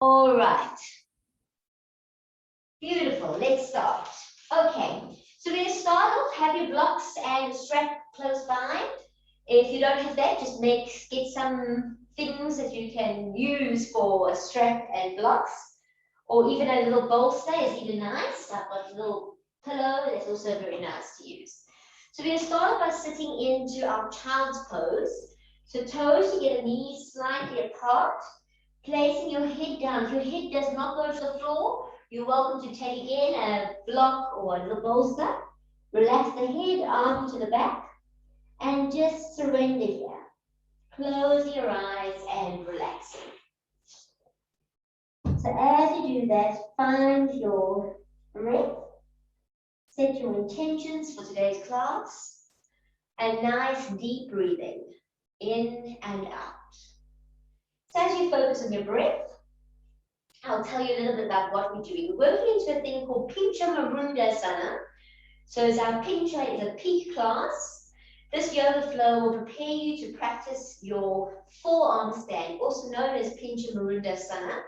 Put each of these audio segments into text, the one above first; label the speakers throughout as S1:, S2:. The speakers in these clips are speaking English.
S1: All right. Beautiful. Let's start. Okay. So we're going to start off. Have your blocks and strap close by. If you don't have that, just get some things that you can use for a strap and blocks, or even a little bolster is even nice. I've got a little pillow that's also very nice to use. So we're going to start by sitting into our child's pose. So toes, you get the knees slightly apart, placing your head down. If your head does not go to the floor, you're welcome to take again a block or a little bolster. Relax the head, arm to the back, and just surrender here. Close your eyes and relax. So as you do that, find your breath. Set your intentions for today's class. And nice deep breathing in and out. So as you focus on your breath, I'll tell you a little bit about what we're doing. We're working into a thing called Pincha Mayurasana. So as our Pincha is a peak class, this yoga flow will prepare you to practice your forearm stand, also known as Pincha Mayurasana.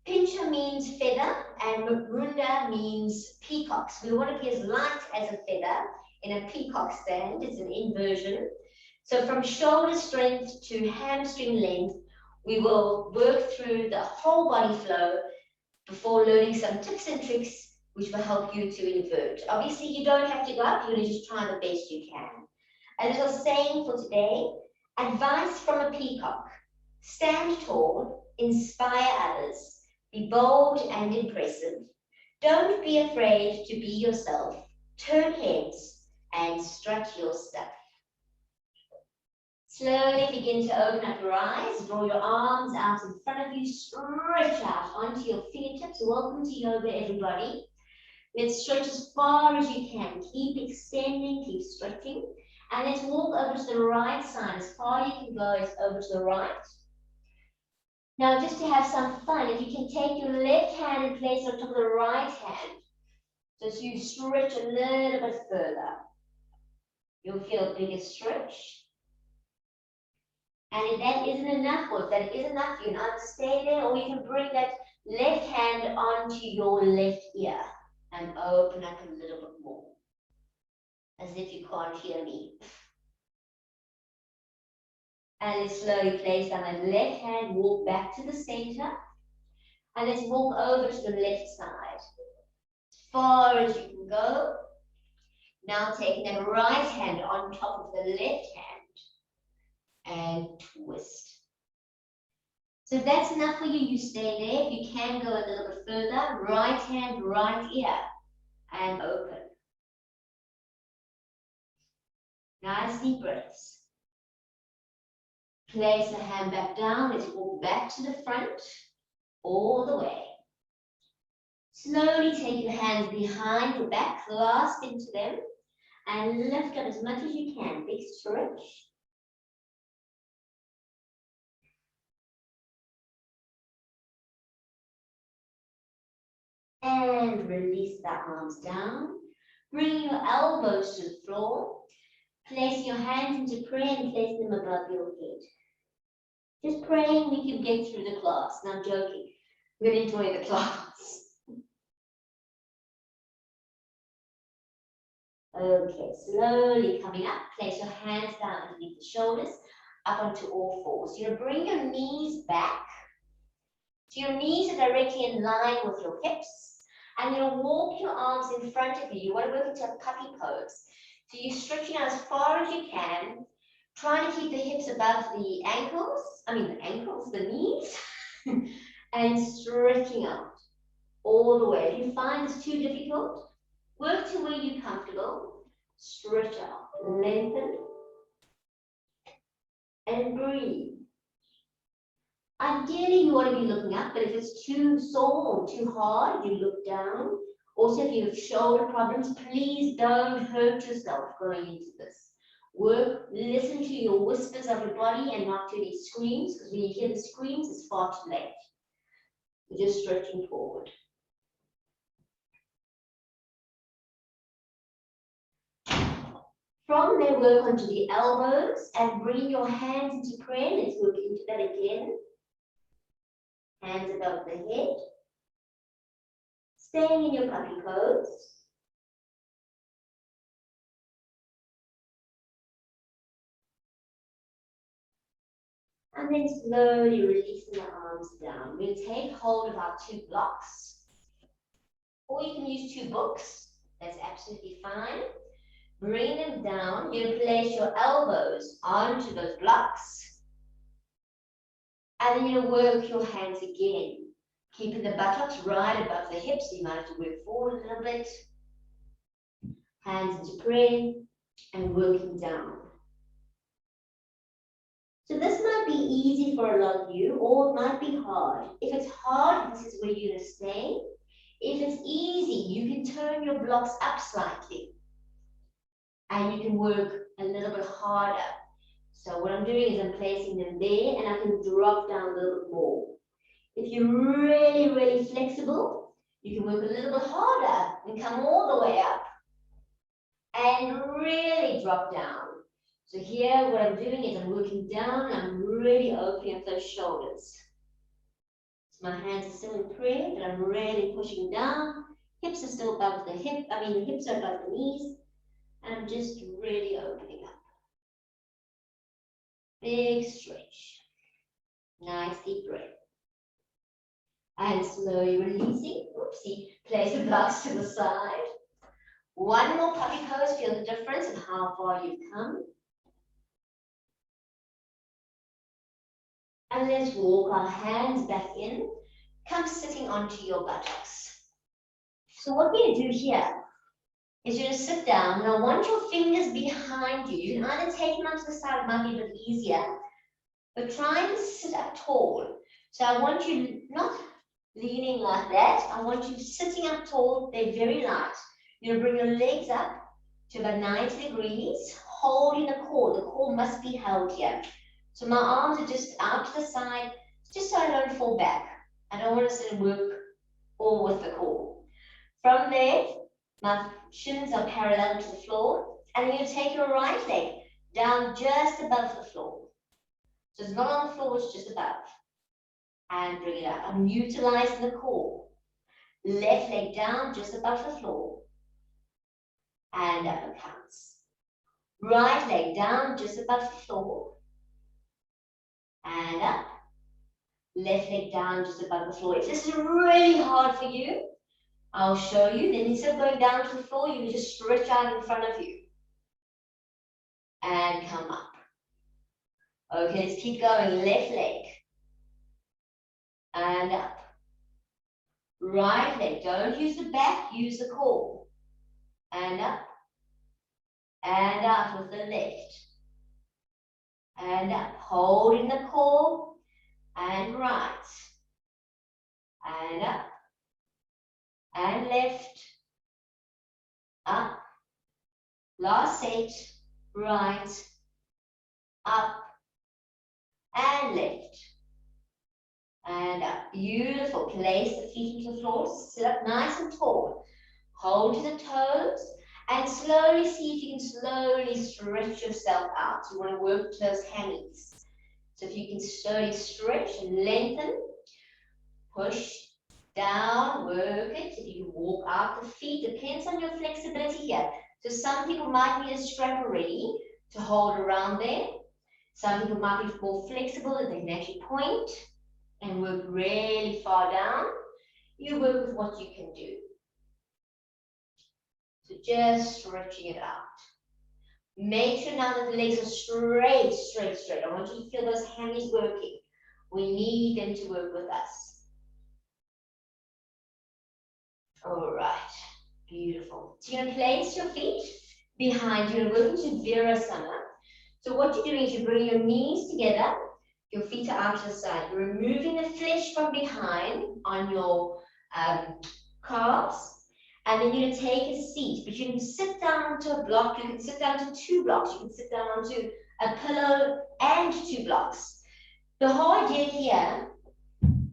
S1: Pincha means feather and Marunda means peacock. So we want to be as light as a feather in a peacock stand. It's an inversion. So from shoulder strength to hamstring length, we will work through the whole body flow before learning some tips and tricks which will help you to invert. Obviously, you don't have to go up. You're going to just try the best you can. A little saying for today, advice from a peacock. Stand tall, inspire others, be bold and impressive. Don't be afraid to be yourself. Turn heads and strut your stuff. Slowly begin to open up your eyes, draw your arms out in front of you, stretch out onto your fingertips. Welcome to yoga, everybody. Let's stretch as far as you can. Keep extending, keep stretching. And let's walk over to the right side. As far as you can go is over to the right. Now, just to have some fun, if you can take your left hand and place it on top of the right hand, so as you stretch a little bit further, you'll feel a bigger stretch. And if that isn't enough, or if that is enough, you can either stay there or you can bring that left hand onto your left ear and open up a little bit more, as if you can't hear me. And let's slowly place down that left hand, walk back to the center, and let's walk over to the left side. As far as you can go. Now taking that right hand on top of the left hand and twist. So if that's enough for you, you stay there. If you can go a little bit further, right hand, right ear, and open. Nice deep breaths. Place the hand back down. Let's walk back to the front, all the way. Slowly take your hands behind your back, clasp into them, and lift up as much as you can. Big stretch. And release the arms down. Bring your elbows to the floor. Place your hands into prayer and place them above your head. Just praying we can get through the class. Not joking. We'll enjoy the class. Okay, slowly coming up. Place your hands down underneath the shoulders, up onto all fours. You're going to bring your knees back. So your knees are directly in line with your hips. And you're going to walk your arms in front of you. You want to work into a puppy pose. So you're stretching out as far as you can, trying to keep the hips above the ankles, the knees, and stretching out all the way. If you find this too difficult, work to where you're comfortable, stretch out, lengthen, and breathe. Ideally, you want to be looking up, but if it's too sore or too hard, you look down. Also, if you have shoulder problems, please don't hurt yourself going into this. Work, listen to your whispers of your body and not to any screams, because when you hear the screams, it's far too late. You're just stretching forward. From there, work onto the elbows and bring your hands into prayer. Let's work into that again. Hands above the head. Staying in your puppy pose. And then slowly releasing the arms down. We'll take hold of our 2 blocks. Or you can use 2 books. That's absolutely fine. Bring them down. You'll place your elbows onto those blocks. And then you'll work your hands again. Keeping the buttocks right above the hips. You might have to work forward a little bit. Hands into prayer and working down. So this might be easy for a lot of you, or it might be hard. If it's hard, this is where you're going to stay. If it's easy, you can turn your blocks up slightly. And you can work a little bit harder. So what I'm doing is I'm placing them there, and I can drop down a little bit more. If you're really, really flexible, you can work a little bit harder and come all the way up. And really drop down. So here, what I'm doing is I'm working down, and I'm really opening up those shoulders. So my hands are still in prayer, but I'm really pushing down. Hips are still above the the hips are above the knees. And I'm just really opening up. Big stretch. Nice deep breath. And slowly releasing. Oopsie. Place the blocks to the side. One more puppy pose. Feel the difference in how far you've come. And let's walk our hands back in. Come sitting onto your buttocks. So what we're going to do here is you're going to sit down, and I want your fingers behind you. You can either take them onto the side, it might be a bit easier, but try and sit up tall. So I want you not leaning like that. I want you sitting up tall. They're very light. You're going to bring your legs up to about 90 degrees, holding the core. The core must be held here. So my arms are just out to the side, just so I don't fall back. I don't want to sit and work all with the core. From there, my shins are parallel to the floor, and then you take your right leg down just above the floor. So it's not on the floor, it's just above. And bring it up. I'm utilizing the core. Left leg down just above the floor. And up it comes. Right leg down just above the floor. And up. Left leg down just above the floor. If this is really hard for you, I'll show you. Then instead of going down to the floor, you can just stretch out in front of you. And come up. Okay, let's keep going. Left leg. And up. Right leg. Don't use the back, use the core. And up. And out with the left. And up. Holding the core. And right. And up. And left. Up. Last set. Right. Up. And left. And up. Beautiful. Place the feet into the floor. Sit up nice and tall. Hold to the toes. And slowly see if you can slowly stretch yourself out. You want to work those hammies. So if you can slowly stretch and lengthen. Push down. Work it. If you can walk out the feet. Depends on your flexibility here. So some people might need a strap already to hold around there. Some people might be more flexible that they can actually point and work really far down. You work with what you can do. So just stretching it out. Make sure now that the legs are straight, straight, straight. I want you to feel those hammies working. We need them to work with us. All right, beautiful. So you're going to place your feet behind you and work into Virasana. So what you're doing is you bring your knees together, your feet are out to the side. You're removing the flesh from behind on your calves. And then you're going to take a seat, but you can sit down onto a block, you can sit down to 2 blocks, you can sit down onto a pillow and 2 blocks. The whole idea here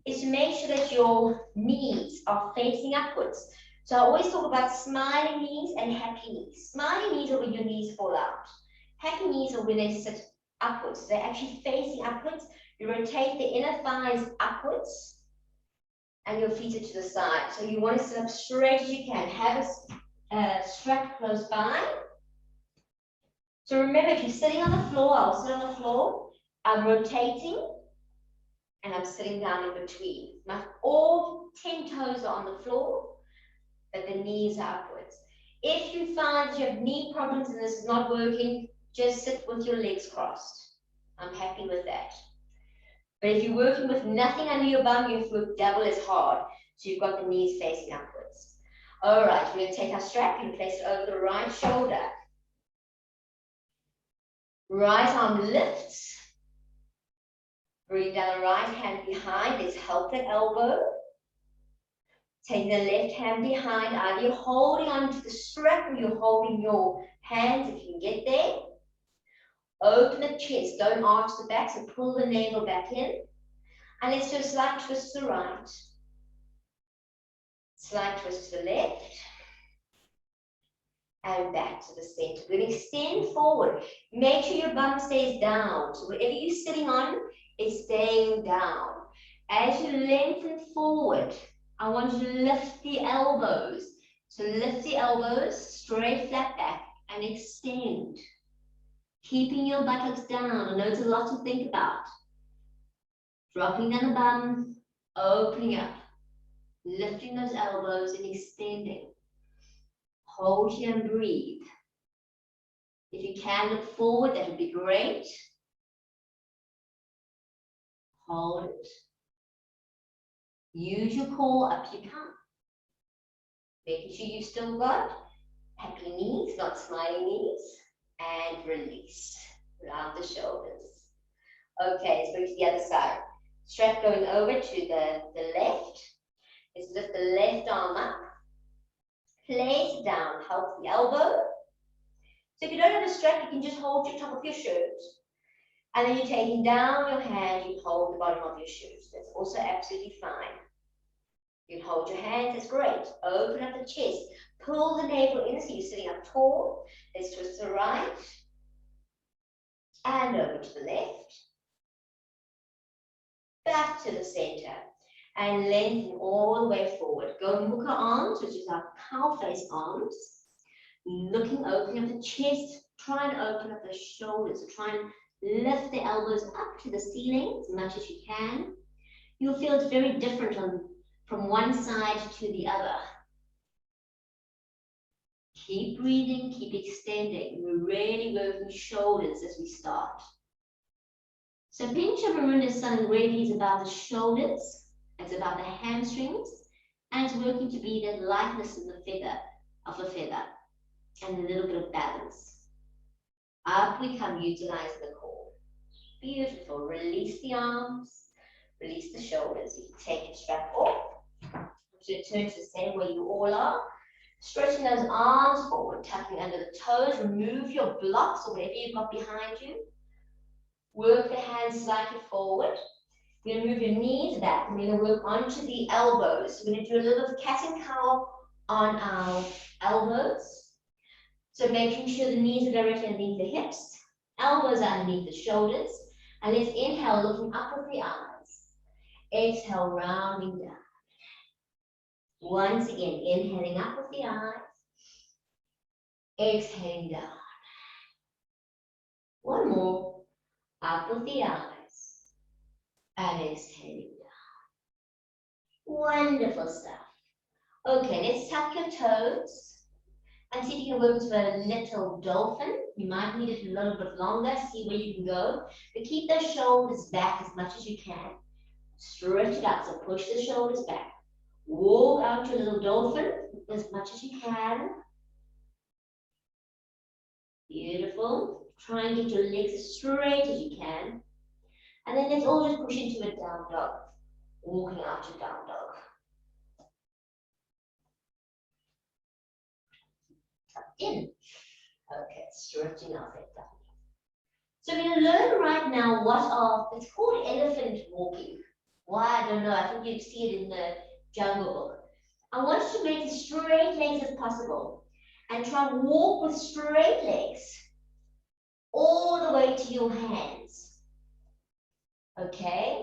S1: is to make sure that your knees are facing upwards. So I always talk about smiling knees and happy knees. Smiling knees are when your knees fall out. Happy knees are when they sit upwards. They're actually facing upwards. You rotate the inner thighs upwards. and your feet are to the side. So you want to sit up straight as you can. Have a strap close by. So remember, if you're sitting on the floor, I'll sit on the floor. I'm rotating, and I'm sitting down in between. All 10 toes are on the floor, but the knees are upwards. If you find that you have knee problems and this is not working, just sit with your legs crossed. I'm happy with that. But if you're working with nothing under your bum, you have to work double as hard. So you've got the knees facing upwards. All right, we're going to take our strap and place it over the right shoulder. Right arm lifts. Bring down the right hand behind. Let's help the elbow. Take the left hand behind. Either you're holding onto the strap or you're holding your hands if you can get there. Open the chest. Don't arch the back, so pull the navel back in. And let's do a slight twist to the right. Slight twist to the left. And back to the center. We're going to extend forward. Make sure your bum stays down. So whatever you're sitting on is staying down. As you lengthen forward, I want you to lift the elbows. So lift the elbows, straight flat back, and extend. Keeping your buttocks down. I know it's a lot to think about. Dropping down the bum, opening up. Lifting those elbows and extending. Hold here and breathe. If you can look forward, that would be great. Hold it. Use your core up to your come. Making sure you've still got happy knees, not smiling knees. And release. Round the shoulders. Okay, let's move to the other side. Strap going over to the left. Let's lift the left arm up. Place it down, help the elbow. So if you don't have a strap, you can just hold your top of your shirt. And then you're taking down your hand, you hold the bottom of your shoes. That's also absolutely fine. You can hold your hands, that's great. Open up the chest. Pull the navel in so you're sitting up tall. Let's twist to the right. And over to the left. Back to the center. And lengthen all the way forward. Go mukha arms, which is our cow face arms. Looking, opening up the chest. Try and open up the shoulders. So try and lift the elbows up to the ceiling as much as you can. You'll feel it's very different from one side to the other. Keep breathing, keep extending. We're really working shoulders as we start. So Pincha Mayurasana really is about the shoulders. It's about the hamstrings, and it's working to be that lightness in the feather, and a little bit of balance. Up we come, utilize the core. Beautiful. Release the arms, release the shoulders. You can take your strap off. So turn to the center where you all are. Stretching those arms forward, tucking under the toes. Remove your blocks or whatever you've got behind you. Work the hands slightly forward. You're going to move your knees back. We're going to work onto the elbows. We're going to do a little bit of cat and cow on our elbows. So making sure the knees are directly underneath the hips. Elbows are underneath the shoulders. And let's inhale, looking up with the eyes. Exhale, rounding down. Once again, inhaling up with the eyes. Exhaling down. One more. Up with the eyes. And exhaling down. Wonderful stuff. Okay, let's tuck your toes and see if you can work to a little dolphin. You might need it a little bit longer, see where you can go. But keep those shoulders back as much as you can. Stretch it out, so push the shoulders back. Walk out to a little dolphin as much as you can. Beautiful. Try and get your legs as straight as you can. And then let's all just push into a down dog. Walking out to down dog. Tuck in. Okay, stretching out that down. So we're going to learn right now it's called elephant walking. Why, I don't know. I think you'd see it in the Jungle Book. I want you to make as straight legs as possible. And try and walk with straight legs. All the way to your hands. Okay?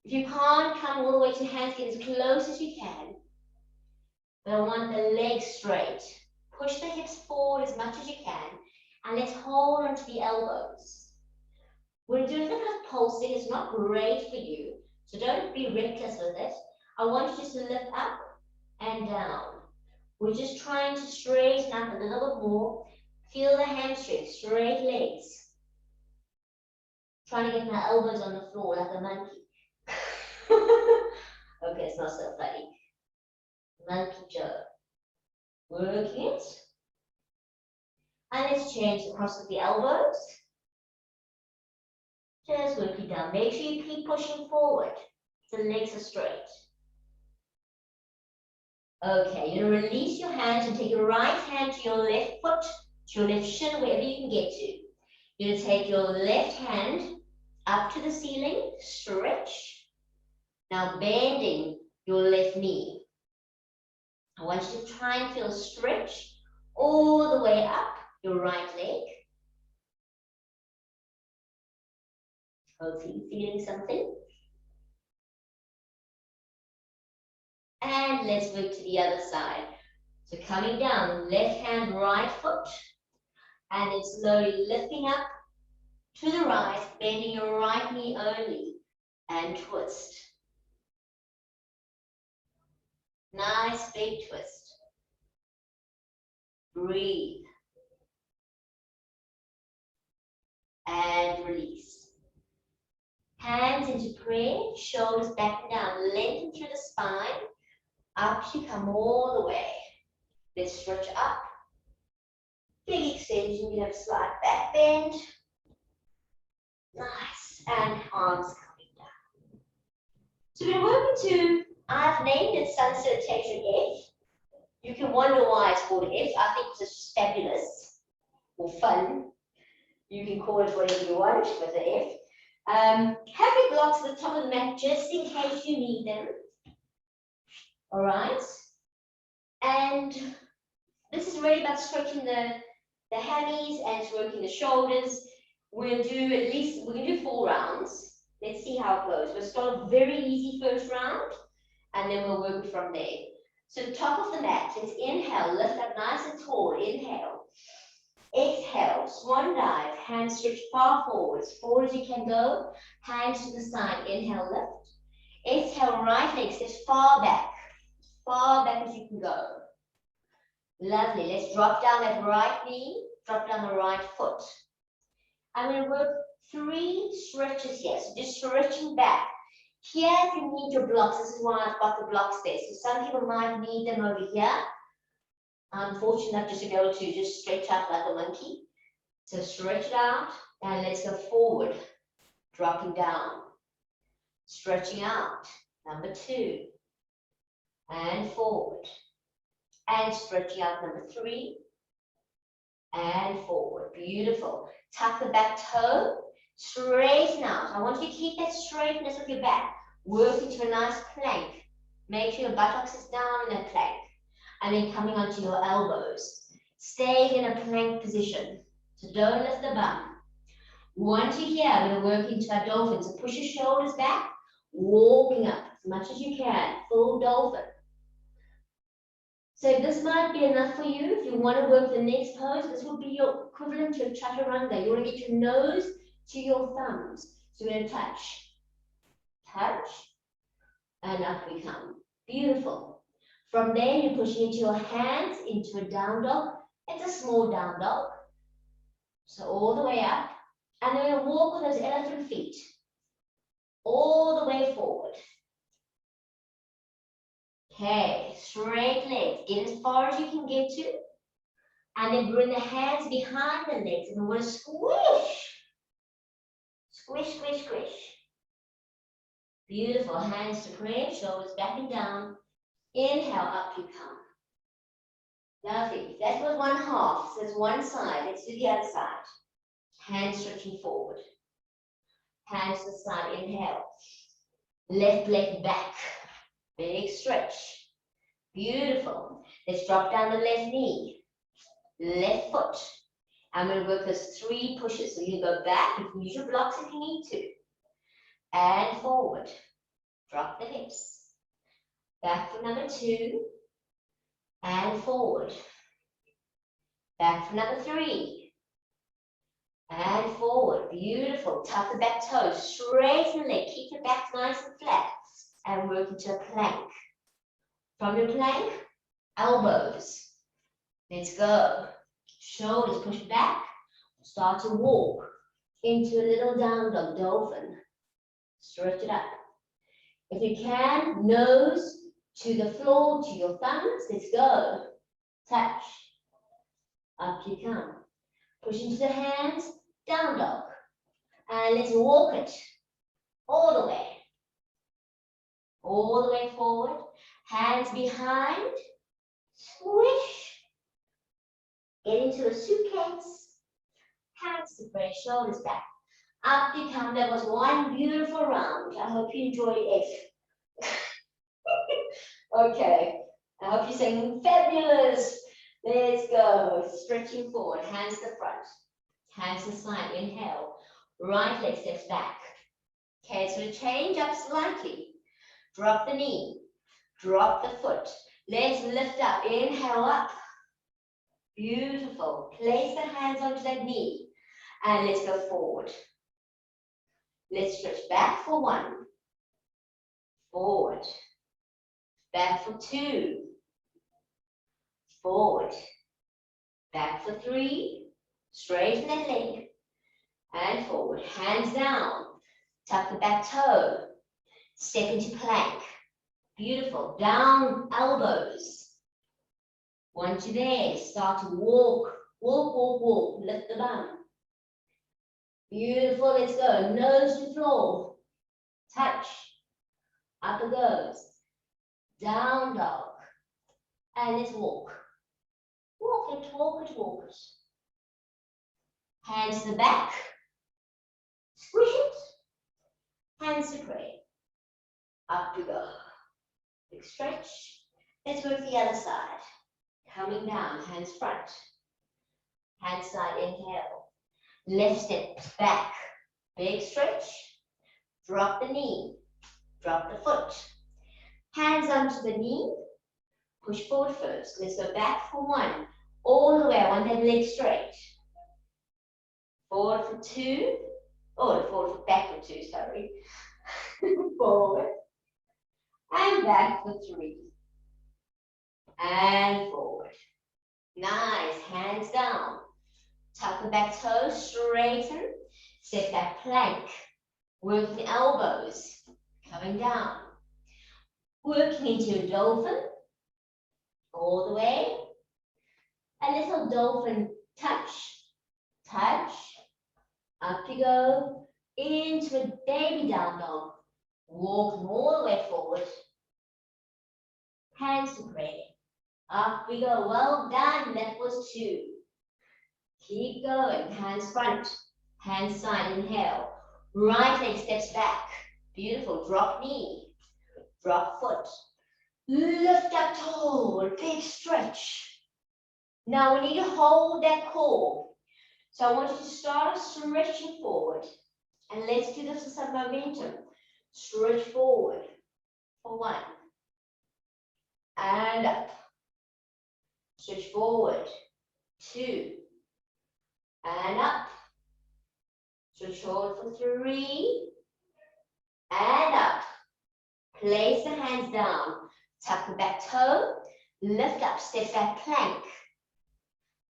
S1: If you can't come all the way to hands, get as close as you can. But I want the legs straight. Push the hips forward as much as you can, and let's hold onto the elbows. We're doing a little bit of pulsing. It's not great for you, so don't be reckless with it. I want you just to lift up and down. We're just trying to straighten up a little bit more. Feel the hamstrings, straight legs. Trying to get my elbows on the floor like a monkey. Okay, it's not so funny. Monkey Joe. Working it. And let's change across with the elbows. Just working down. Make sure you keep pushing forward. So the legs are straight. Okay, you're going to release your hands and take your right hand to your left foot, to your left shin, wherever you can get to. You're going to take your left hand up to the ceiling, stretch. Now bending your left knee. I want you to try and feel a stretch all the way up your right leg. Hopefully you're feeling something. And let's move to the other side. So coming down, left hand, right foot. And then slowly lifting up to the right, bending your right knee only. And twist. Nice big twist. Breathe. And release. Hands into prayer, shoulders back and down, lengthen through the spine. Up you come all the way. Let's stretch up. Big extension, you have a slight back bend. Nice. And arms coming down. So we're working to, I've named it Sun Salutation F. You can wonder why it's called F. I think it's just fabulous or fun. You can call it whatever you want with the F. Have your blocks at the top of the mat just in case you need them. All right. And this is really about stretching the hammies and it's working the shoulders. We'll do at least, we're going to do 4 rounds. Let's see how it goes. We'll start very easy first round and then we'll work from there. So top of the mat, let's inhale, lift up nice and tall, inhale. Exhale, swan dive, hands stretch far forward as you can go, hands to the side, inhale, lift. Exhale, right leg steps far back as you can go. Lovely, let's drop down that right knee, drop down the right foot. I'm going to work 3 stretches here, so just stretching back. Here, if you need your blocks, this is why I've got the blocks there. So some people might need them over here. I'm fortunate enough just to be able to just stretch out like a monkey. So stretch it out, and let's go forward, dropping down, stretching out, number 2, and forward, and stretching out, number 3, and forward, beautiful. Tuck the back toe, straighten out. I want you to keep that straightness of your back, work into a nice plank. Make sure your buttocks is down in that plank. And then coming onto your elbows. Staying in a plank position. So don't lift the bum. Once you're here, we're going to work into our dolphin. So push your shoulders back, walking up as much as you can. Full dolphin. So this might be enough for you. If you want to work the next pose, this will be your equivalent to a chaturanga. You want to get your nose to your thumbs. So we're going to touch, and up we come. Beautiful. From there, you're pushing into your hands into a down dog. It's a small down dog. So all the way up. And then we'll walk on those elephant feet. All the way forward. Okay, straight legs. Get as far as you can get to. And then bring the hands behind the legs. And we want to squish. Squish, squish, squish. Beautiful. Hands to prayer, shoulders back and down. Inhale, up you come. Lovely. That was one half. So there's one side. Let's do the other side. Hands stretching forward. Hands to the side. Inhale. Left leg back. Big stretch. Beautiful. Let's drop down the left knee. Left foot. I'm going to work those 3 pushes. So you go back. You can use your blocks if you need to. And forward. Drop the hips. Back for number 2. And forward. Back for number 3. And forward. Beautiful. Tuck the back toes. Straighten the leg. Keep your back nice and flat. And work into a plank. From your plank, elbows. Let's go. Shoulders push back. Start to walk into a little down dog, dolphin. Stretch it up. If you can, nose to the floor, to your thumbs. Let's go. Touch. Up you come. Push into the hands, down dog. And let's walk it all the way. All the way forward. Hands behind. Swish. Get into a suitcase. Hands to pray, shoulders back. Up you come. That was one beautiful round. I hope you enjoyed it. Okay. I hope you're saying fabulous. Let's go. Stretching forward. Hands to the front. Hands to the side. Inhale. Right leg steps back. Okay, so change up slightly. Drop the knee. Drop the foot. Let's lift up. Inhale up. Beautiful. Place the hands onto that knee. And let's go forward. Let's stretch back for 1. Forward. Back for 2. Forward. Back for 3. Straighten that leg. And forward. Hands down. Tuck the back toe. Step into plank. Beautiful. Down elbows. Once you're there, start to walk. Walk, walk, walk. Lift the bum. Beautiful. Let's go. Nose to floor. Touch. Up it goes. Down dog. And let's walk. Walk it, walk it, walk it. Hands to the back. Squish it. Hands to pray. Up you go. Big stretch. Let's work the other side. Coming down, hands front. Hand side, inhale. Left step back. Big stretch. Drop the knee. Drop the foot. Hands onto the knee. Push forward first. Let's go back for 1. All the way. I want that leg straight. Forward for 2. Oh, forward for back for 2, sorry. Forward. And back for 3. And forward. Nice. Hands down. Tuck the back toes. Straighten. Step back plank. Work the elbows. Coming down. Working into a dolphin. All the way. A little dolphin touch. Touch. Up you go. Into a baby down dog. Walk all the way forward. Hands to pray. Up we go. Well done. That was 2. Keep going. Hands front. Hands side. Inhale. Right leg steps back. Beautiful. Drop knee. Drop foot. Lift up tall. Big stretch. Now we need to hold that core. So I want you to start stretching forward. And let's do this with some momentum. Stretch forward for 1. And up. Stretch forward. 2. And up. Stretch forward for 3. And up. Place the hands down. Tuck the back toe. Lift up. Step back plank.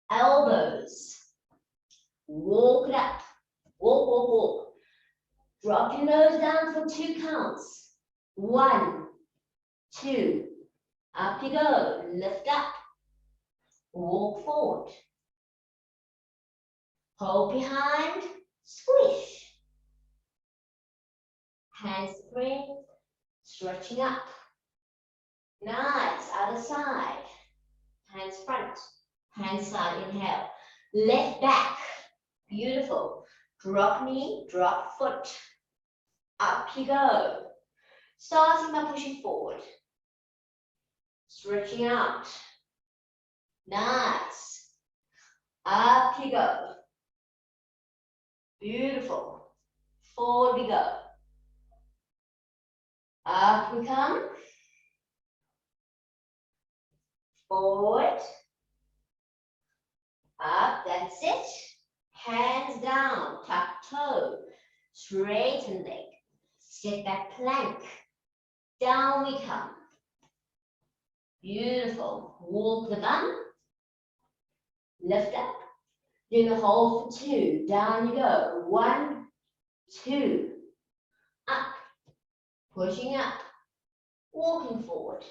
S1: Elbows. Walk it up. Walk, walk, walk. Drop your nose down for 2 counts. 1, 2. Up you go. Lift up. Walk forward. Hold behind. Squish. Hands to pray. Stretching up. Nice. Other side. Hands front. Hands side. Inhale. Left back. Beautiful. Drop knee. Drop foot. Up you go. Starting by pushing forward. Stretching out. Nice. Up you go. Beautiful. Forward we go. Up we come. Forward. Up, that's it. Hands down, tuck toe. Straighten leg. Step back plank. Down we come. Beautiful. Walk the bum. Lift up. Do the hold for 2. Down you go. 1, 2. Up. Pushing up. Walking forward.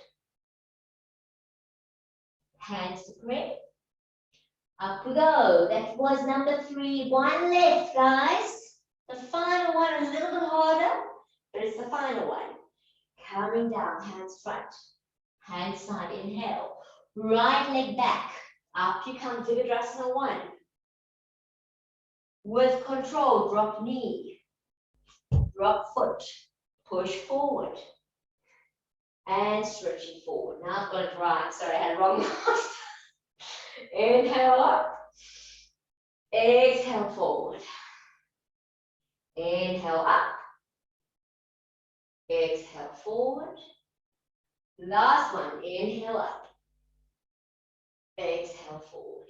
S1: Hands to pray. Up we go. That was number 3. 1 left, guys. The final one is a little bit harder, but it's the final one. Coming down, hands front. Hands side, inhale. Right leg back. Up you come, YogaJo 1. With control, drop knee. Drop foot. Push forward. And stretching forward. Now I've got it right. Sorry, I had it wrong. Inhale up. Exhale forward. Inhale up. Exhale forward. Last one. Inhale up. Exhale forward.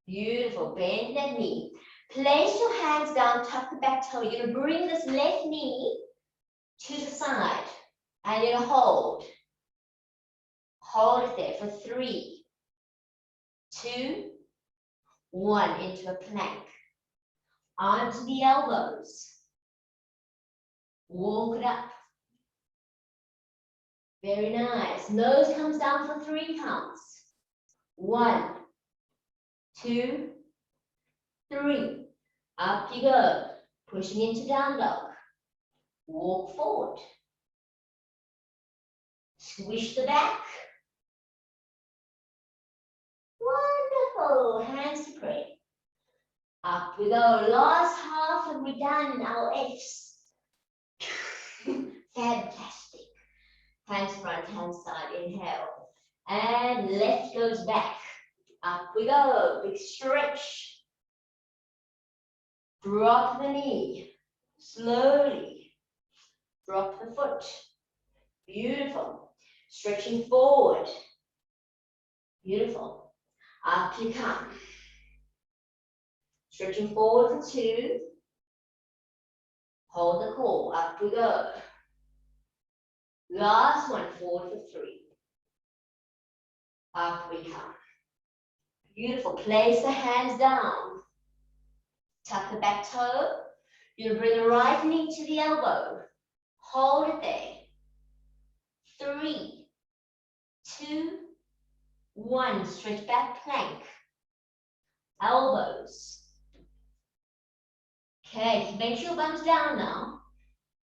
S1: Beautiful. Bend that knee. Place your hands down, tuck the back toe. You're going to bring this left knee to the side. And you're going to hold. Hold it there for 3, 2, 1. Into a plank. Onto the elbows. Walk it up. Very nice. Nose comes down for 3 counts. 1, 2, 3. Up you go. Pushing into down dog. Walk forward. Swish the back. Wonderful. Hands to pray. Up we go. Last half and we're done. Our F's. Fantastic. Hands front, hands side. Inhale. And left goes back. Up we go. Big stretch. Drop the knee. Slowly. Drop the foot. Beautiful. Stretching forward. Beautiful. Up you come. Stretching forward for 2. Hold the core. Up we go. Last one. Forward for 3. Up we come. Beautiful. Place the hands down. Tuck the back toe. You'll bring the right knee to the elbow. Hold it there. 3, 2, 1. Stretch back plank. Elbows. Okay, make sure your bum's down now.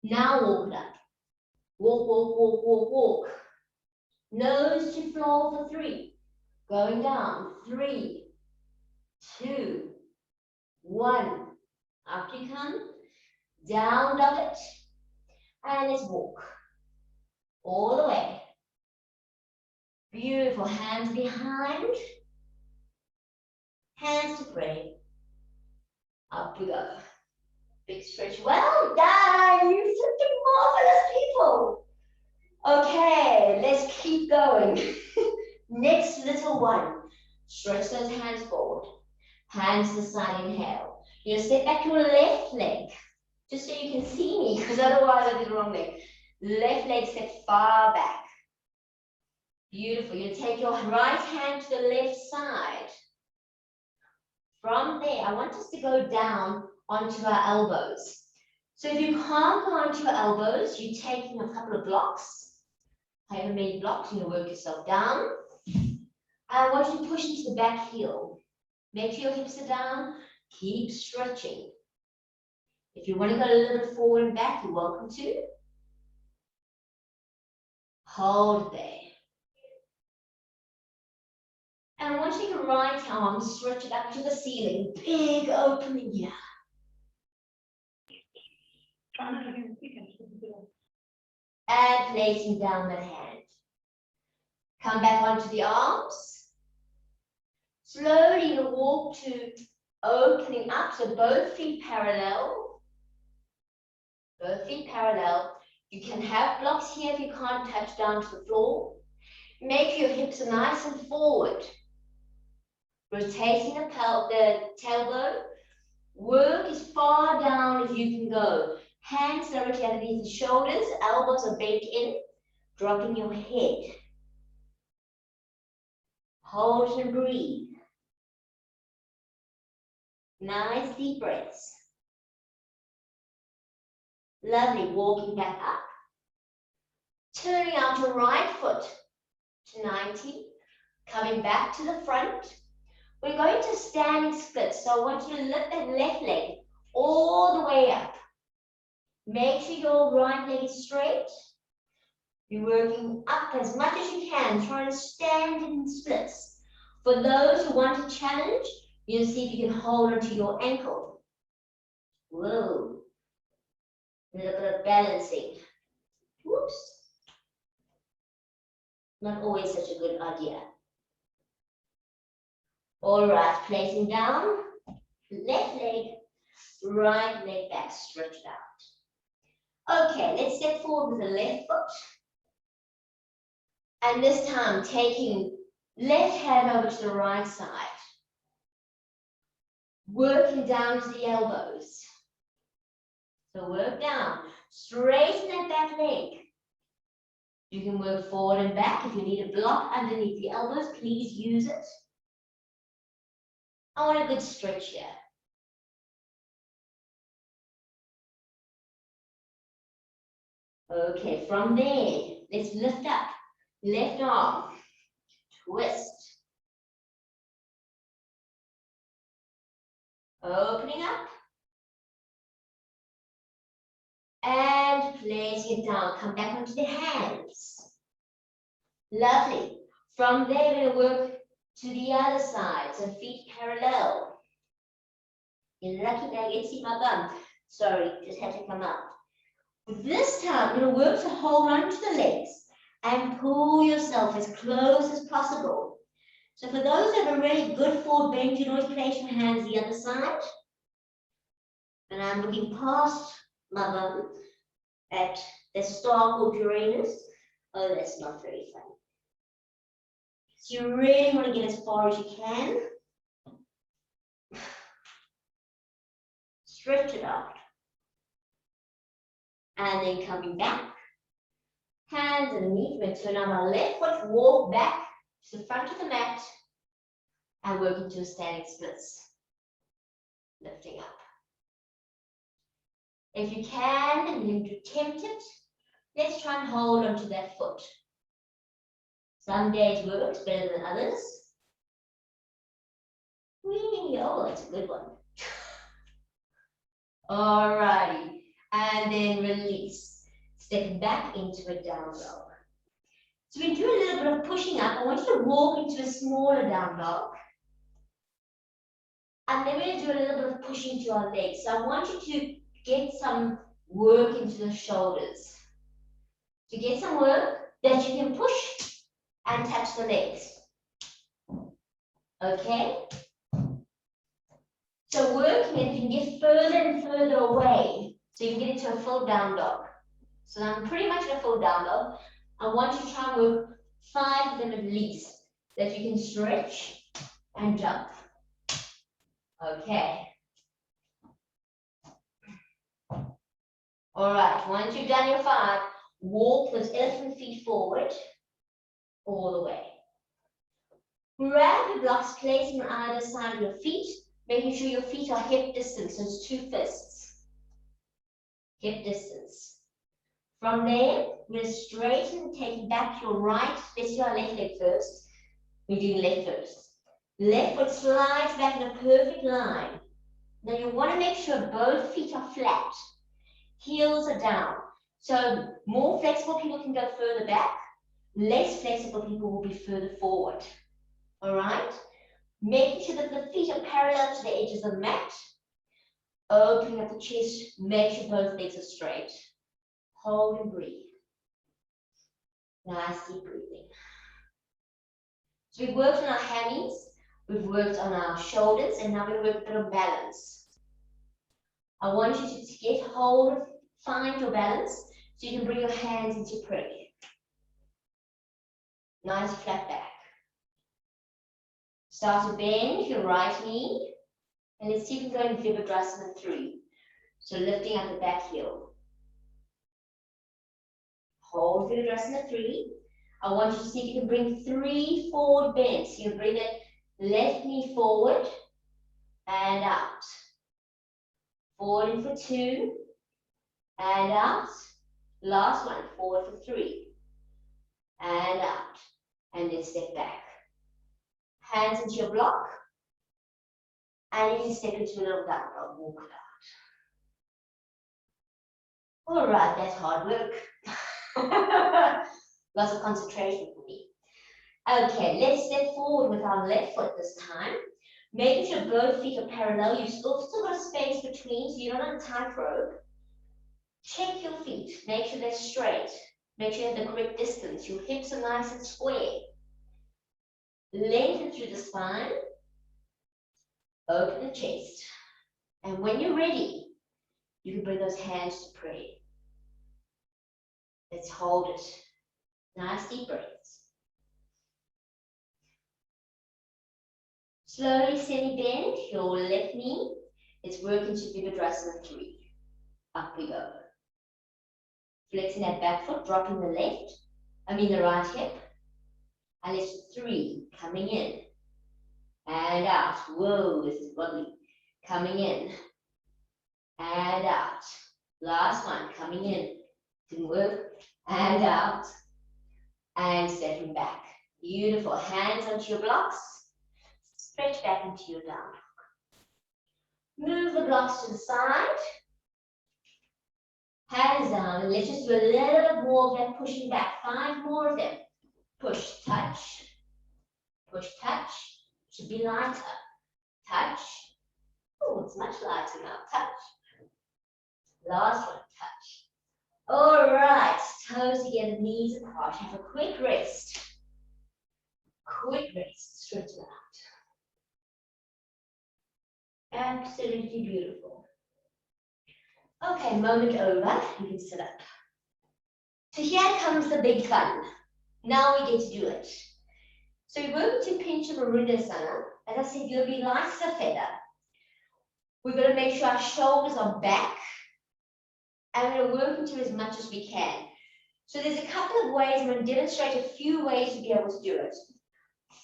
S1: Now walk it up. Walk, walk, walk, walk, walk. Nose to floor for 3. Going down. 3, 2, 1. Up you come. Down dog it. And let's walk. All the way. Beautiful. Hands behind. Hands to pray. Up we go. Big stretch. Well done. You're such marvelous people. Okay, let's keep going. Next little one. Stretch those hands forward. Hands to the side. Inhale. You're going to step back your left leg. Just so you can see me, because otherwise I did the wrong leg. Left leg step far back. Beautiful. You're going to take your right hand to the left side. From there, I want us to go down onto our elbows. So if you can't go onto your elbows, you're taking a couple of blocks. Tailor-made blocks, you're going to work yourself down. I want you to push into the back heel. Make sure your hips are down. Keep stretching. If you want to go a little bit forward and back, you're welcome to. Hold there. And I want you to take your right arm, stretch it up to the ceiling. Big opening here. And placing down that hand. Come back onto the arms. Slowly walk to opening up, so both feet parallel. Both feet parallel. You can have blocks here if you can't touch down to the floor. Make your hips nice and forward. Rotating the tailbone. Work as far down as you can go. Hands directly underneath the shoulders, elbows are bent in, dropping your head. Hold and breathe. Nice deep breaths. Lovely, walking back up. Turning out your right foot to 90. Coming back to the front. We're going to standing split, so I want you to lift that left leg all the way up. Make sure your right leg is straight. You're working up as much as you can, trying to stand in splits. For those who want a challenge, you'll see if you can hold onto your ankle. Whoa. A little bit of balancing. Whoops. Not always such a good idea. All right, placing down, left leg, right leg back, stretch it out. Okay, let's step forward with the left foot. And this time, taking left hand over to the right side. Working down to the elbows. So work down, straighten that back leg. You can work forward and back. If you need a block underneath the elbows, please use it. I want a good stretch here. Okay, from there, let's lift up. Left arm, twist. Opening up. And placing it down. Come back onto the hands. Lovely. From there, we're going to work to the other side. So feet parallel. You're lucky that I get to see my bum. Sorry, just had to come up. This time, we're going to work to hold on to the legs and pull yourself as close as possible. So for those that are really good forward bend, you can always place your hands the other side. And I'm looking past my bum at the star called Uranus. Oh, that's not very fun. So you really want to get as far as you can. Stretch it out. And then coming back. Hands underneath. We're going to turn on our left foot, walk back to the front of the mat, and work into a standing splits. Lifting up. If you can, and you're tempted, let's try and hold onto that foot. Some days works better than others. Whee, oh, that's a good one. Alrighty, and then release. Step back into a down dog. So we do a little bit of pushing up. I want you to walk into a smaller down dog. And then we're going to do a little bit of pushing to our legs. So I want you to get some work into the shoulders. To get some work that you can push and touch the legs. Okay? So working it, you can get further and further away. So you can get into a full down dog. So I'm pretty much in a full down dog. I want you to try and work 5 of them at least, that you can stretch and jump. Okay. All right, once you've done your 5, walk those elephant feet forward all the way. Grab your blocks, place them on either side of your feet, making sure your feet are hip distance, so it's 2 fists. Hip distance. From there, we're going to straighten, taking back your right. Let's do our left leg first. We're doing left first. Left foot slides back in a perfect line. Now you want to make sure both feet are flat. Heels are down. So more flexible people can go further back. Less flexible people will be further forward. All right? Making sure that the feet are parallel to the edges of the mat. Opening up the chest. Make sure both legs are straight. Hold and breathe. Nice deep breathing. So we've worked on our hammies, we've worked on our shoulders, and now we work a bit of balance. I want you to get hold of, find your balance. So you can bring your hands into prayer. Nice flat back. Start to bend your right knee. And let's see if we can go in YogaJo 3. So lifting up the back heel. Hold YogaJo 3. I want you to see if you can bring 3 forward bends. You bring that left knee forward and out. Forward in for 2 and out. Last one, forward for 3 and out. And then step back. Hands into your block. And you can step into a little down dog, walk it out. All right, that's hard work. Lots of concentration for me. Okay, let's step forward with our left foot this time. Making sure both feet are parallel. You've still got a space between, so you're not on a tightrope. Check your feet. Make sure they're straight. Make sure you have the correct distance. Your hips are nice and square. Lengthen through the spine. Open the chest. And when you're ready, you can bring those hands to prayer. Let's hold it. Nice deep breaths. Slowly semi-bend your left knee. Let's work into YogaJo 3. Up we go. Flexing that back foot, dropping the right hip. And let's 3, coming in. And out. Whoa, this is lovely. Coming in. And out. Last one, coming in. Didn't work. And out. And stepping back. Beautiful. Hands onto your blocks. Stretch back into your down dog. Move the blocks to the side. Hands down. And let's just do a little bit more of that pushing back. 5 more of them. Push, touch. Push, touch. Should be lighter. Touch. Oh, it's much lighter now. Touch. Last one, touch. All right. Toes together, knees apart. Have a quick rest. Quick rest. Stretch it out. Absolutely beautiful. Okay, moment over. You can sit up. So here comes the big fun. Now we get to do it. So we work to Pincha Mayurasana. As I said, you'll be light as a feather. We're going to make sure our shoulders are back. And we're going to work into as much as we can. So there's a couple of ways. I'm going to demonstrate a few ways to be able to do it.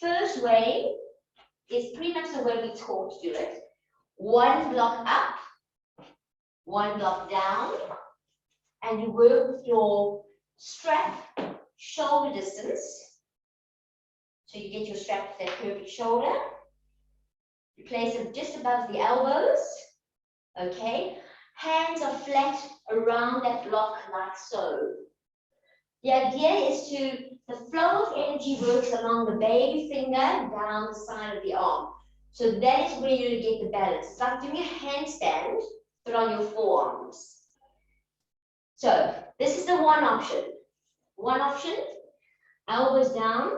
S1: First way is pretty much the way we taught to do it. 1 block up, 1 block down, and you work with your strap shoulder distance. So you get your strap to that perfect shoulder. You place it just above the elbows. Okay. Hands are flat around that block like so. The idea is the flow of energy works along the baby finger down the side of the arm. So that is where you get the balance. It's like doing a handstand, but on your forearms. So this is the one option. One option, elbows down.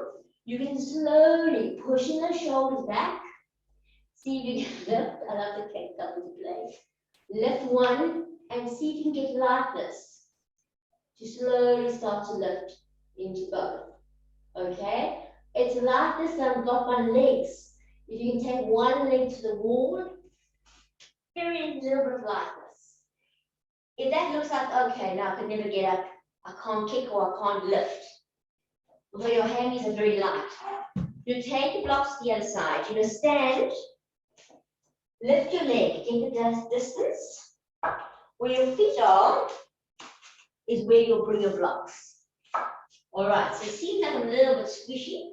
S1: You can slowly pushing the shoulders back. See if you can lift. I love the cake up into place. Lift 1 and see if you can get lightness. To slowly start to lift into both. Okay? It's lightness that I've got my legs. If you can take 1 leg to the wall, very little bit of lightness. If that looks like, okay, now I can never get up, I can't kick or I can't lift. So your hammies are very light. You take the blocks to the other side. You're going to stand, lift your leg, get the distance. Where your feet are is where you'll bring your blocks. All right, so it seems like I'm a little bit squishy.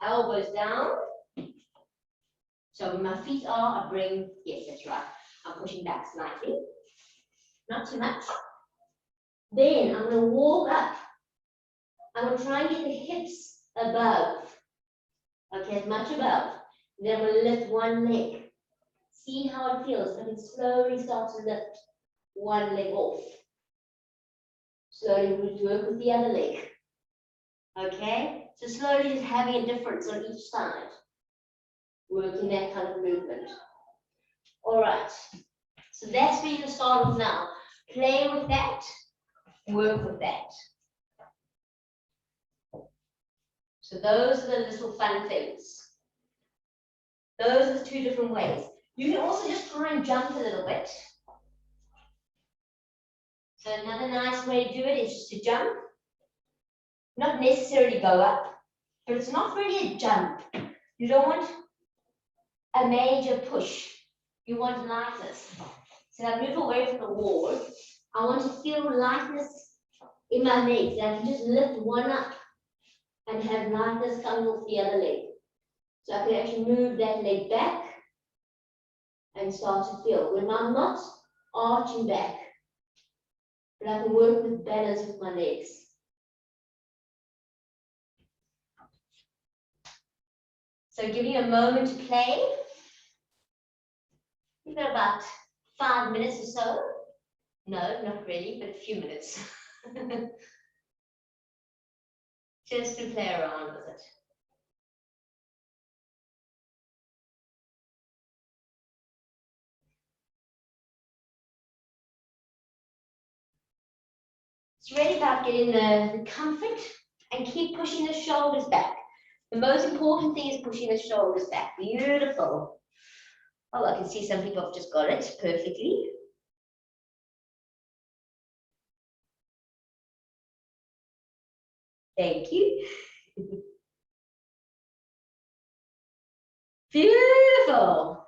S1: Elbows down. So where my feet are, I bring, yes, that's right. I'm pushing back slightly. Not too much. Then I'm going to walk up. I'm going to try and get the hips above. Okay, as much above. Then I'm going to lift 1 leg. See how it feels. I can slowly start to lift 1 leg off. Slowly work with the other leg. Okay? So slowly just having a difference on each side. Working that kind of movement. All right. So that's where you start with now. Play with that. work with that. So those are the little fun things. Those are the two different ways. You can also just try and jump a little bit. So another nice way to do it is just to jump. Not necessarily go up, but it's not really a jump. You don't want a major push. You want lightness. So I move away from the wall. I want to feel lightness in my legs. I can just lift one up and have lightness coming off the other leg. So I can actually move that leg back and start to feel. When I'm not arching back, but I can work with balance with my legs. So giving you a moment to play. You've got about 5 minutes or so. No, not really, but a few minutes. Just to play around with it. It's really about getting the comfort and keep pushing the shoulders back. The most important thing is pushing the shoulders back. Beautiful. Oh, I can see some people have just got it perfectly. Thank you. Beautiful.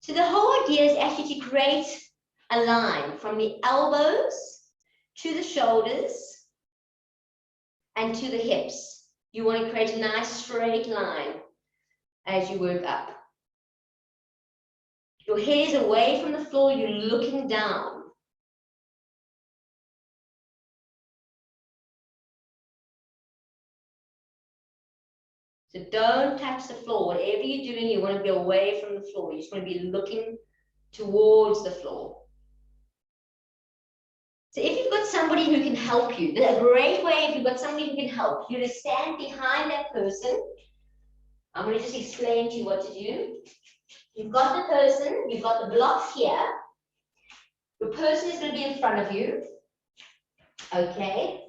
S1: So the whole idea is actually to create a line from the elbows to the shoulders and to the hips. You want to create a nice straight line as you work up. Your head is away from the floor, you're looking down. So don't touch the floor. Whatever you're doing, you want to be away from the floor. You just want to be looking towards the floor. So if you've got somebody who can help you, a great way if you've got somebody who can help you to stand behind that person. I'm going to just explain to you what to do. You've got the person, you've got the blocks here. The person is going to be in front of you. Okay.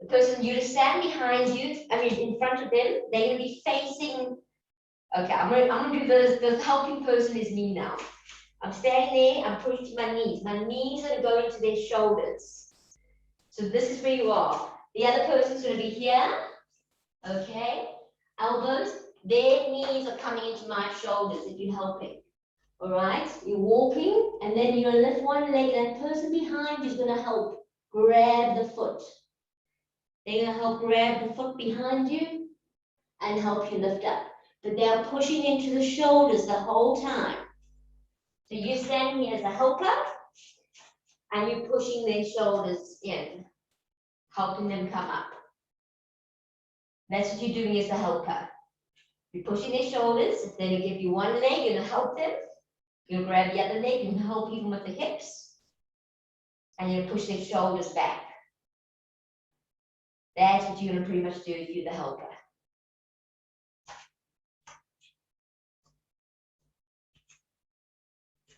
S1: The person, you to stand behind you, in front of them, they're going to be facing. Okay, I'm going to do the helping person is me now. I'm standing there, I'm pushing to my knees. My knees are going to their shoulders. So this is where you are. The other person's going to be here. Okay. Elbows, their knees are coming into my shoulders if you're helping. All right. You're walking, and then you're going to lift one leg, and that person behind you is going to help grab the foot. They're going to help grab the foot behind you and help you lift up. But they're pushing into the shoulders the whole time. So you're standing here as a helper, and you're pushing their shoulders in, helping them come up. That's what you're doing as a helper. You're pushing their shoulders, then you give you one leg, you're going to help them. You'll grab the other leg and help even with the hips. And you'll push their shoulders back. That's what you're going to pretty much do if you're the helper.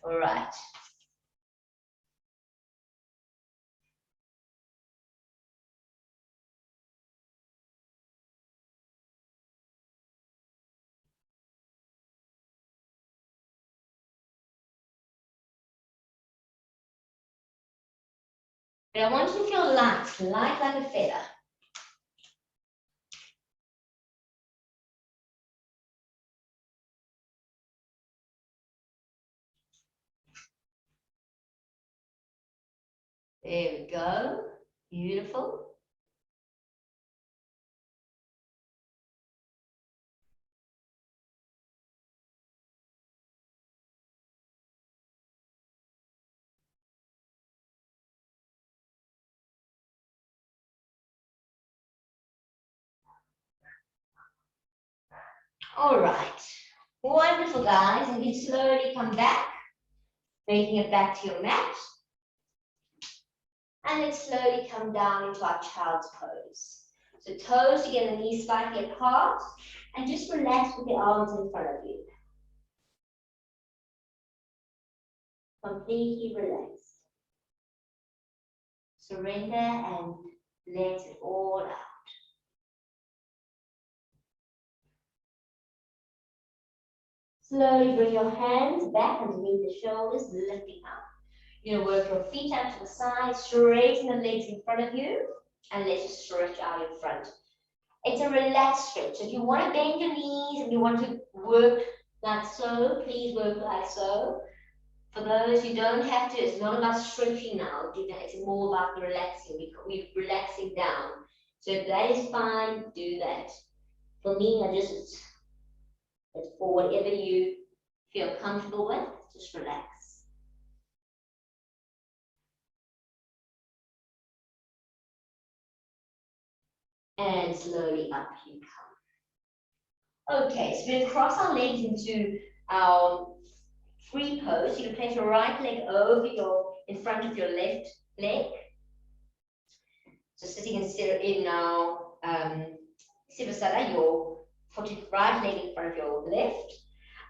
S1: All right. But I want you to feel light like a feather. There we go. Beautiful. All right. Wonderful, guys. And you slowly come back, making it back to your mat. And then slowly come down into our child's pose. So toes together, knees slightly apart, and just relax with the arms in front of you. Completely relaxed. Surrender and let it all out. Slowly bring your hands back underneath the shoulders, lifting up. You're going to work your feet out to the side, straighten the legs in front of you, and let you stretch out in front. It's a relaxed stretch. If you want to bend your knees and you want to work like so, please work like so. For those who don't have to, it's not about stretching now. It's more about the relaxing. We're relaxing down. So if that is fine, do that. For me, it's for whatever you feel comfortable with, just relax. And slowly up you come. Okay, so we're going to cross our legs into our free pose. You can place your right leg in front of your left leg. So sitting in now, Sivasana, your right leg in front of your left.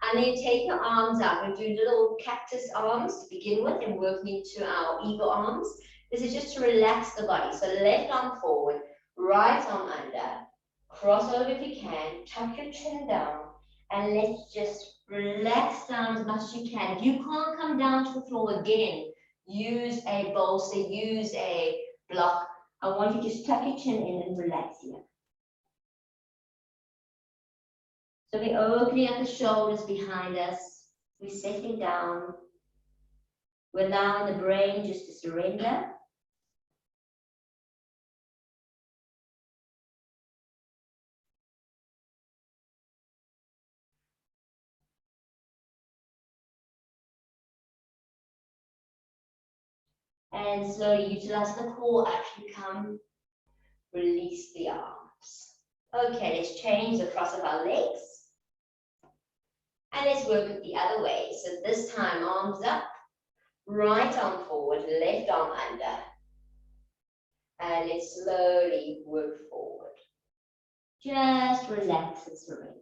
S1: And then you take your arms out. We'll do little cactus arms to begin with and working into our eagle arms. This is just to relax the body. So left arm forward, right arm under. Cross over if you can. Tuck your chin down. And let's just relax down as much as you can. If you can't come down to the floor again, use a bolster, use a block. I want you to just tuck your chin in and relax here. So we're opening up the shoulders behind us. We're settling down. We're allowing the brain just to surrender. And slowly utilize the core up you come. Release the arms. Okay, let's change the cross of our legs. And let's work it the other way. So this time, arms up, right arm forward, left arm under. And let's slowly work forward. Just relax and surrender.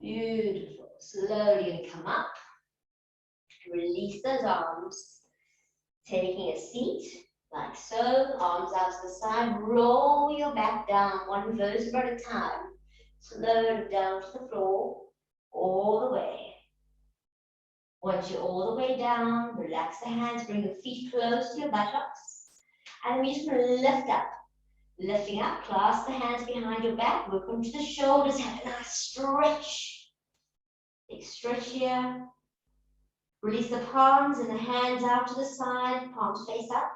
S1: Beautiful. Slowly come up. Release those arms. Taking a seat, like so. Arms out to the side. Roll your back down, one vertebra at a time. Slowly down to the floor, all the way. Once you're all the way down, relax the hands, bring the feet close to your buttocks. And we're just going to lift up. Lifting up, clasp the hands behind your back, work onto the shoulders, have a nice stretch. Big stretch here. Release the palms and the hands out to the side, palms face up.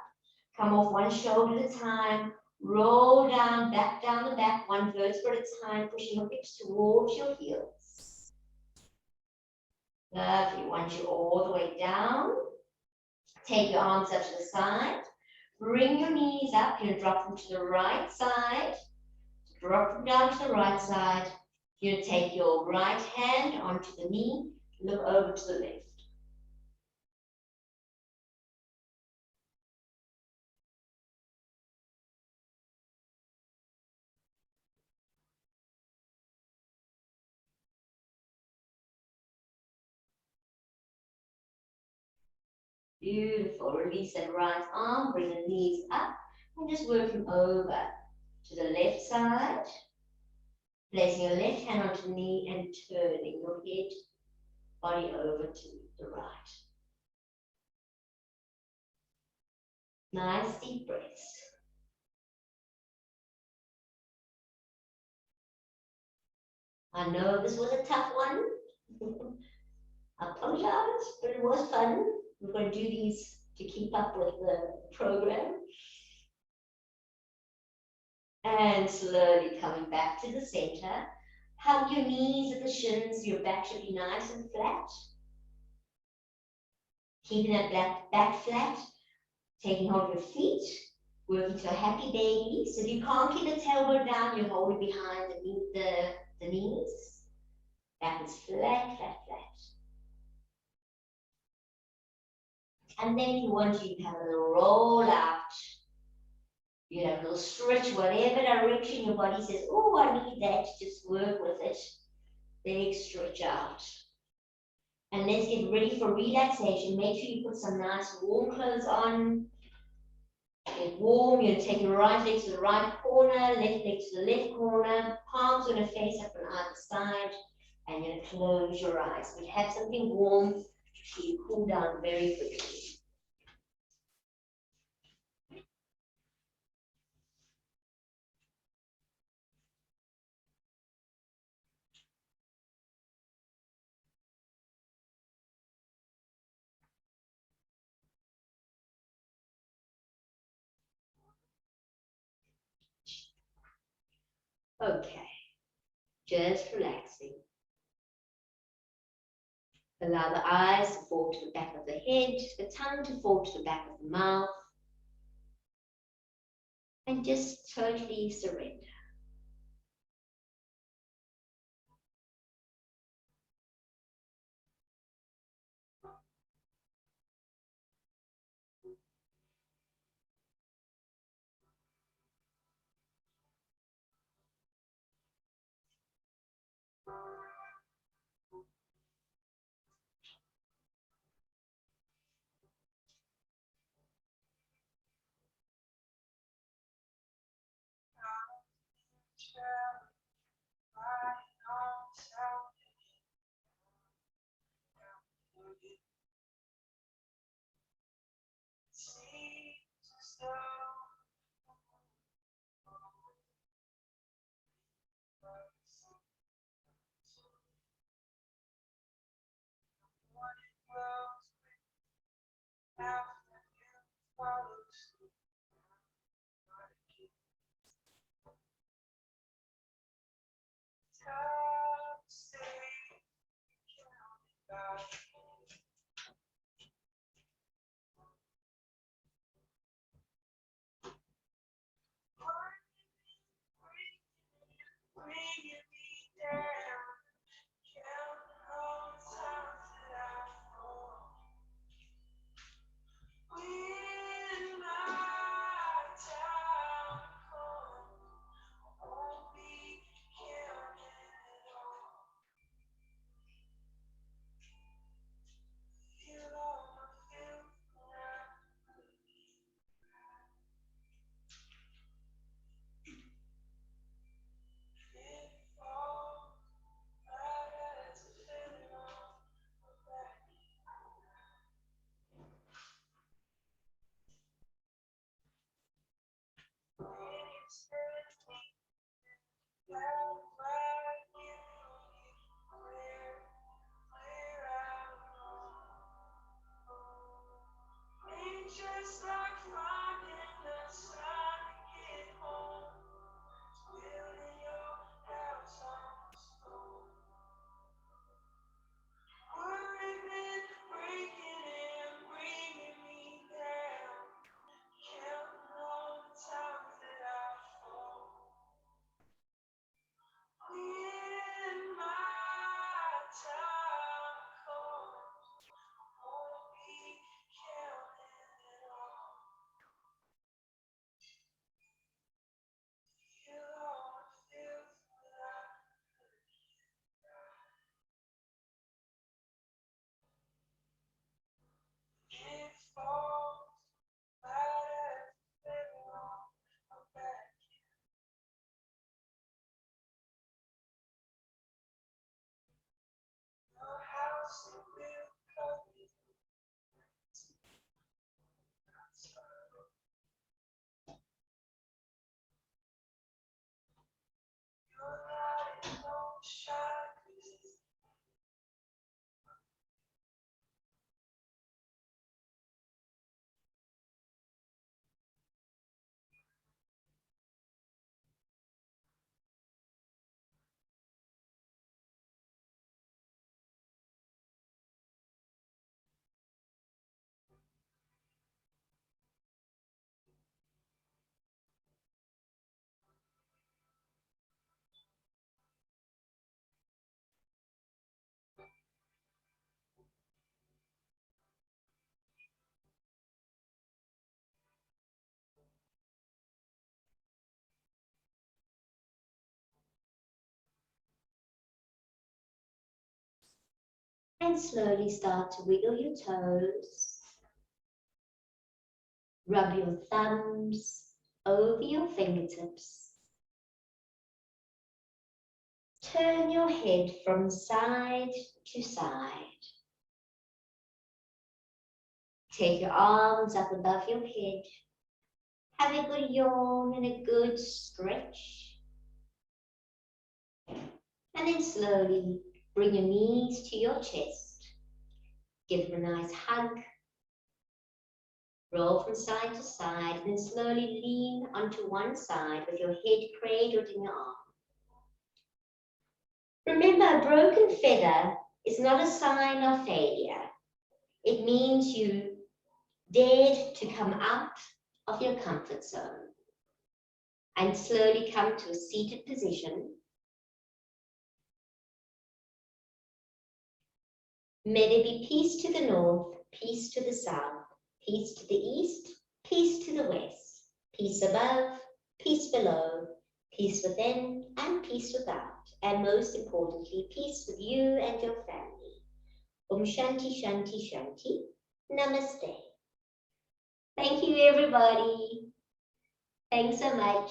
S1: Come off one shoulder at a time. Roll down the back, one vertebra at a time, pushing your hips towards your heels. Lovely. Once you're all the way down, take your arms up to the side. Bring your knees up. You're going to drop them to the right side. Drop them down to the right side. You're going to take your right hand onto the knee. Look over to the left. Beautiful. Release that right arm. Bring the knees up. And just working over to the left side. Placing your left hand onto the knee and turning your head, body over to the right. Nice deep breaths. I know this was a tough one. I apologize, but it was fun. We're going to do these to keep up with the program. And slowly coming back to the center. Hug your knees at the shins. Your back should be nice and flat. Keeping that back flat. Taking hold of your feet. Working to a happy baby. So if you can't keep the tailbone down, you hold it behind the knees. Back is flat, flat, flat. And then if you want, you can have a little roll out. You have a little stretch, whatever direction your body says, oh, I need that, just work with it. Big stretch out. And let's get ready for relaxation. Make sure you put some nice warm clothes on. Get warm. You're going to take your right leg to the right corner, left leg to the left corner. Palms going to face up on either side. And you're going to close your eyes. We have something warm so you cool down very quickly. Okay, just relaxing. Allow the eyes to fall to the back of the head, the tongue to fall to the back of the mouth, and just totally surrender. And slowly start to wiggle your toes. Rub your thumbs over your fingertips. Turn your head from side to side. Take your arms up above your head. Have a good yawn and a good stretch. And then slowly bring your knees to your chest. Give them a nice hug. Roll from side to side, and then slowly lean onto one side with your head cradled in your arm. Remember, a broken feather is not a sign of failure. It means you dared to come out of your comfort zone and slowly come to a seated position. May there be peace to the north, peace to the south, peace to the east, peace to the west, peace above, peace below, peace within and peace without, and most importantly, peace with you and your family. Om Shanti Shanti Shanti. Namaste. Thank you, everybody. Thanks so much.